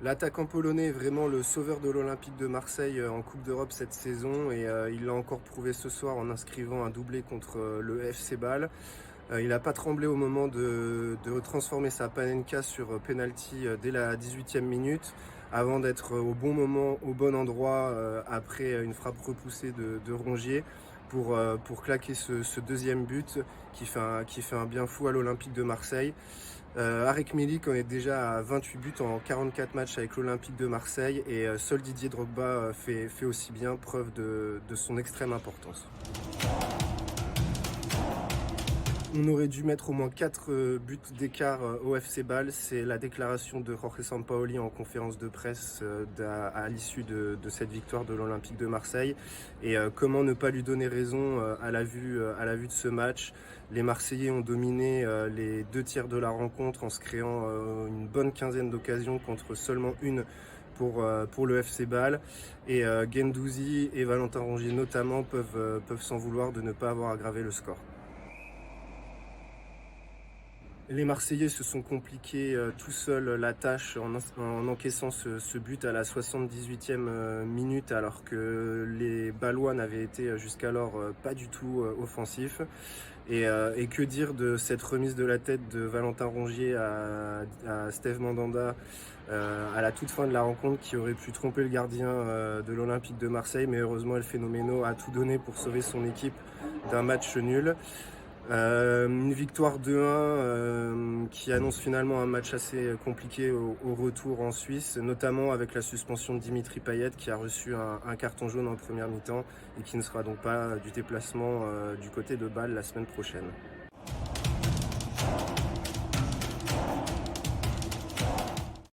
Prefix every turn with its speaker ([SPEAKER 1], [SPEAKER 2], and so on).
[SPEAKER 1] L'attaquant polonais est vraiment le sauveur de l'Olympique de Marseille en Coupe d'Europe cette saison et il l'a encore prouvé ce soir en inscrivant un doublé contre le FC Bâle. Il n'a pas tremblé au moment de transformer sa Panenka sur penalty dès la 18e minute, avant d'être au bon moment, au bon endroit, après une frappe repoussée de Rongier, pour claquer ce deuxième but qui fait un bien fou à l'Olympique de Marseille. Arek Milik en est déjà à 28 buts en 44 matchs avec l'Olympique de Marseille et seul Didier Drogba fait aussi bien, preuve de son extrême importance. On aurait dû mettre au moins 4 buts d'écart au FC Bâle. C'est la déclaration de Jorge Sampaoli en conférence de presse à l'issue de cette victoire de l'Olympique de Marseille. Et comment ne pas lui donner raison à la vue de ce match. Les Marseillais ont dominé les 2 tiers de la rencontre en se créant une bonne quinzaine d'occasions contre seulement une pour le FC Bâle. Et Guendouzi et Valentin Rongier notamment peuvent s'en vouloir de ne pas avoir aggravé le score. Les Marseillais se sont compliqués tout seuls la tâche en encaissant ce but à la 78e minute, alors que les Bâlois n'avaient été jusqu'alors pas du tout offensifs. Et que dire de cette remise de la tête de Valentin Rongier à Steve Mandanda à la toute fin de la rencontre, qui aurait pu tromper le gardien de l'Olympique de Marseille, mais heureusement El Phénoméno a tout donné pour sauver son équipe d'un match nul. Une victoire 2-1 qui annonce finalement un match assez compliqué au retour en Suisse, notamment avec la suspension de Dimitri Payet, qui a reçu un carton jaune en première mi-temps et qui ne sera donc pas du déplacement du côté de Bâle la semaine prochaine.